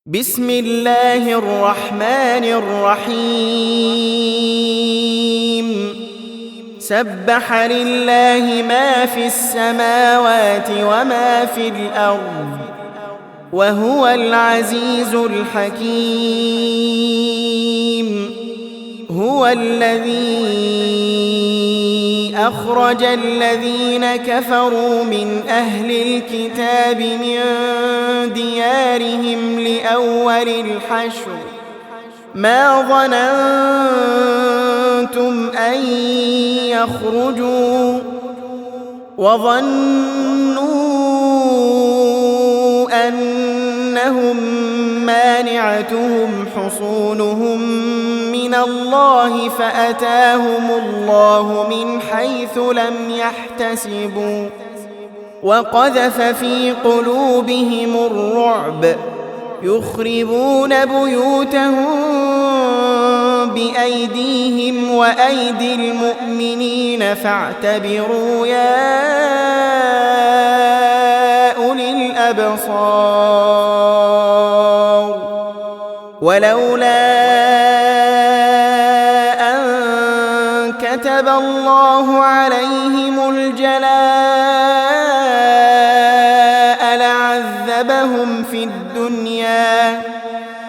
بسم الله الرحمن الرحيم سبح لله ما في السماوات وما في الأرض وهو العزيز الحكيم هو الذي أخرج الذين كفروا من أهل الكتاب من ديارهم لأول الحشر ما ظننتم أن يخرجوا وظنوا أنهم مانعتهم حصونهم من الله فأتاهم الله من حيث لم يحتسبوا وقذف في قلوبهم الرعب يخربون بيوتهم بأيديهم وأيدي المؤمنين فاعتبروا يا أولي الأبصار ولولا أن كتب الله عليهم الجلاء لعذبهم في الدنيا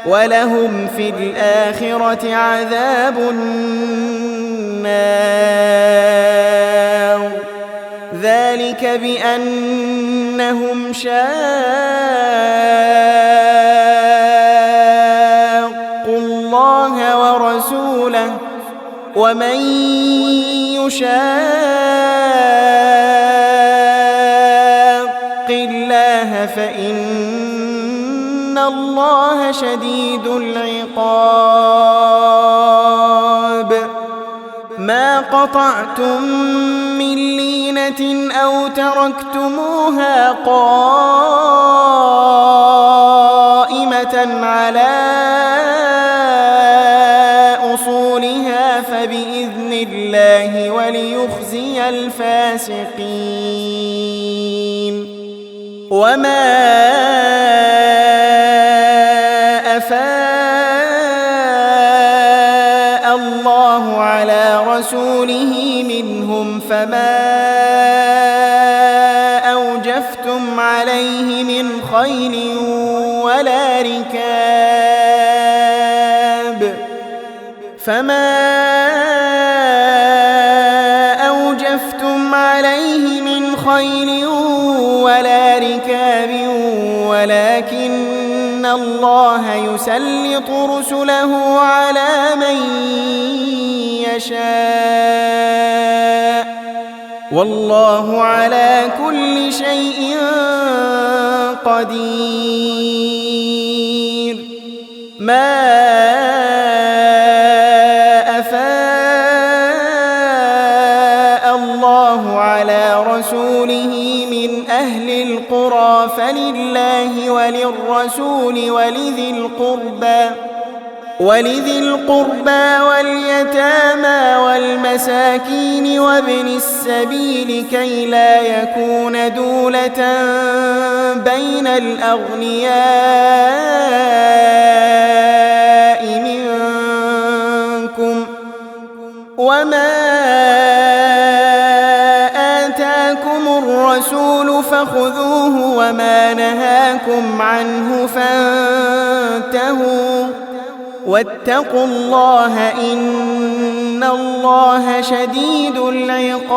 ولهم في الآخرة عذاب النار ذلك بأنهم شاقوا الله ورسوله ومن يشاق الله فإن الله شديد العقاب ما قطعتم من لينة أو تركتموها قائمة على أصولها فبإذن الله وليخزي الفاسقين وما أفاء الله على رسوله منهم فما أوجفتم عليه من خيل ولا ركاب ولكن الله يسلط رسله على من يشاء والله على كل شيء قدير ما أفاء الله على رسوله من أهل القرى فلله وللرسول ولذي القربى واليتامى والمساكين وابن السبيل كي لا يكون دولة بين الأغنياء منكم وما آتاكم الرسول فخذوه وما نهاكم عنه فانتهوا واتقوا الله إن الله شديد العقاب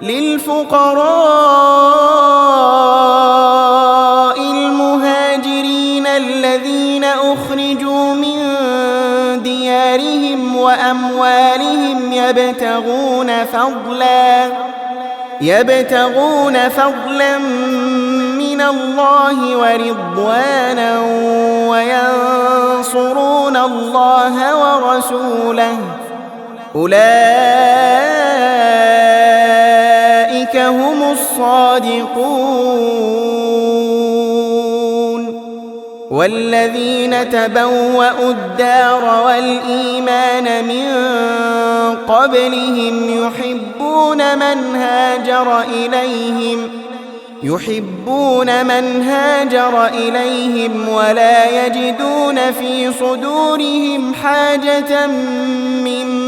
للفقراء المهاجرين الذين أخرجوا من ديارهم وأموالهم يبتغون فضلا من الله ورضوانا وينصرون الله ورسوله أولئك هم الصادقون والذين تبوأوا الدار والإيمان من قبلهم يحبون من هاجر إليهم يحبون من هاجر إليهم ولا يجدون في صدورهم حاجة مما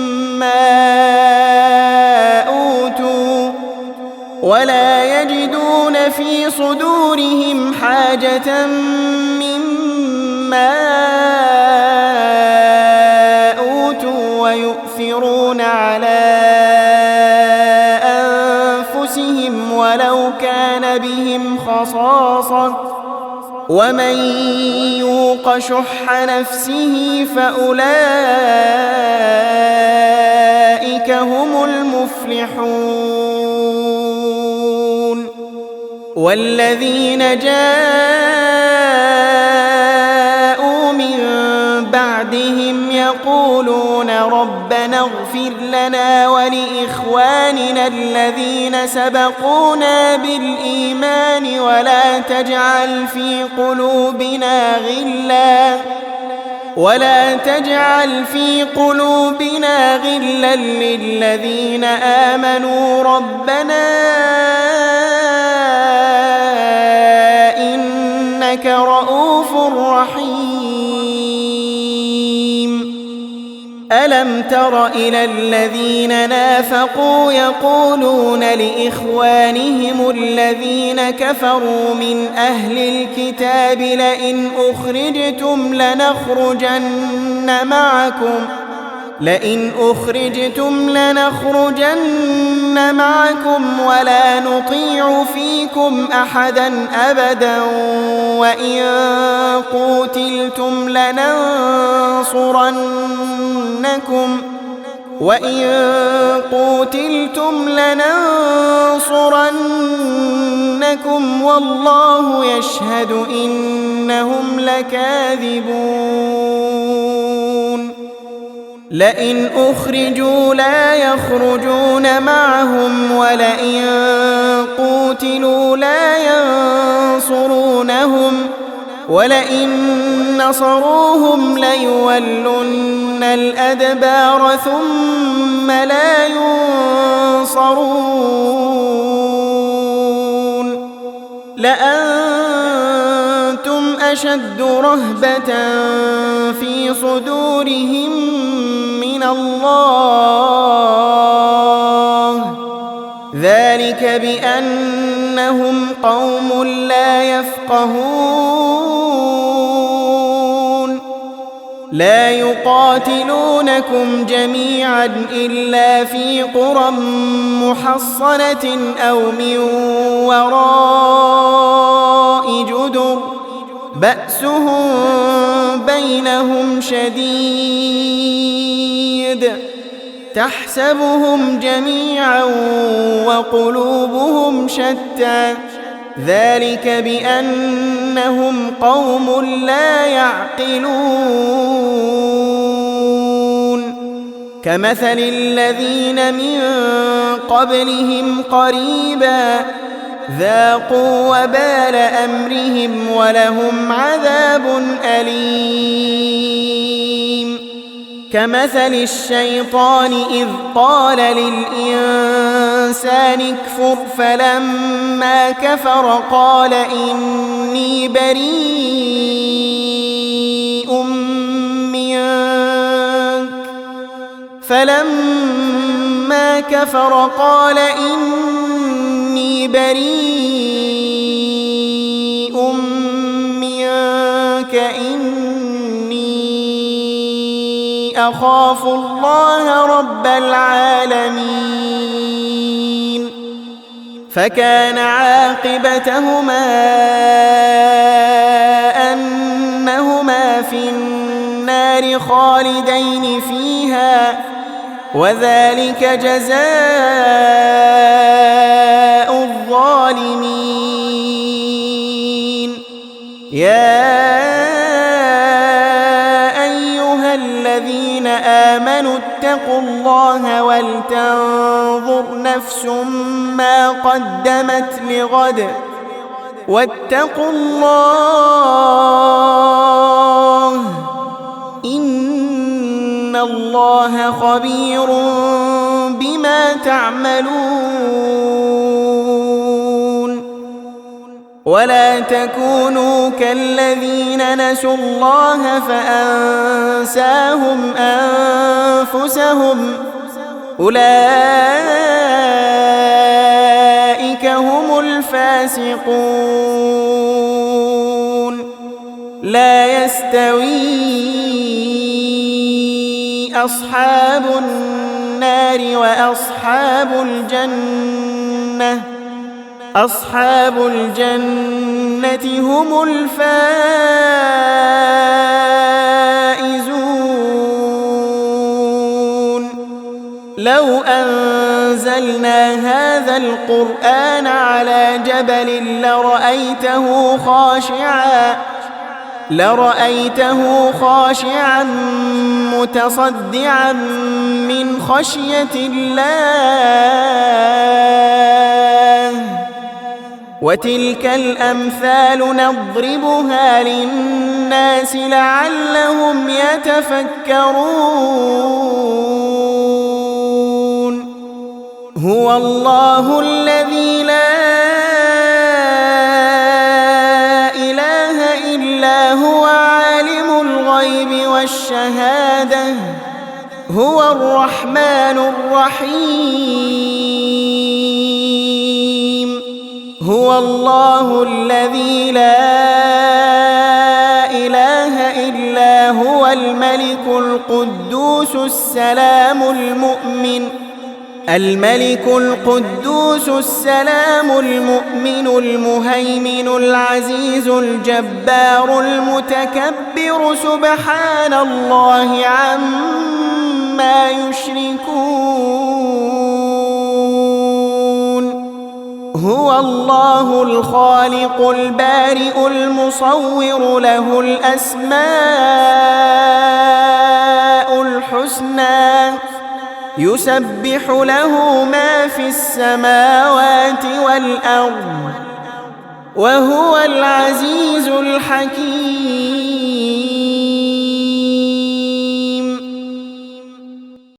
أوتوا ويؤثرون على أنفسهم ولو كان بهم خصاصة ومن يوق شح نفسه فأولئك هم المفلحون والذين جاءوا من بعدهم يقولون ربنا اغفر لنا ولإخواننا الذين سبقونا بالإيمان ولا تجعل في قلوبنا غلا للذين آمنوا ربنا إنك رؤوف رحيم ألم تر إلى الذين نافقوا يقولون لإخوانهم الذين كفروا من أهل الكتاب لئن أخرجتم لنخرجن معكم ولا نطيع فيكم أحدا أبدا وإن قوتلتم لننصرنكم والله يشهد إنهم لكاذبون لئن أخرجوا لا يخرجون معهم ولئن قوتلوا لا ينصرونهم ولئن نصروهم ليولن الأدبار ثم لا ينصرون لأنتم أشد رهبة في صدورهم من الله ذلك بأنهم قوم لا يفقهون لا يقاتلونكم جميعا إلا في قرى محصنة أو من وراء جدر بأسهم بينهم شديد تحسبهم جميعا وقلوبهم شتى ذلك بأنهم قوم لا يعقلون كمثل الذين من قبلهم قريبا ذاقوا وبال أمرهم ولهم عذاب أليم كمثل الشيطان إذ قال للإنسان اكفر فلما كفر قال إني بريء منك إني أخاف الله رب العالمين فكان عاقبتهما أنهما في النار خالدين فيها وذلك جزاء الظالمين يا أيها الذين آمنوا اتقوا الله ولتنظر نفس ما قدمت لغد واتقوا الله إن الله خبير بما تعملون ولا تكونوا كالذين نسوا الله فأنساهم أنفسهم أولئك هم الفاسقون لا يستوي أصحاب النار وأصحاب الجنة أصحاب الجنة هم الفائزون لو أنزلنا هذا القرآن على جبل لرأيته خاشعا متصدعا من خشية الله وتلك الأمثال نضربها للناس لعلهم يتفكرون هو الله الذي لا إله إلا هو عالم الغيب والشهادة هو الرحمن الرحيم هو الله الذي لا إله إلا هو الملك القدوس السلام المؤمن المهيمن العزيز الجبار المتكبر سبحان الله عما يشركون هو الله الخالق البارئ المصور له الأسماء الحسنى يسبح له ما في السماوات والأرض وهو العزيز الحكيم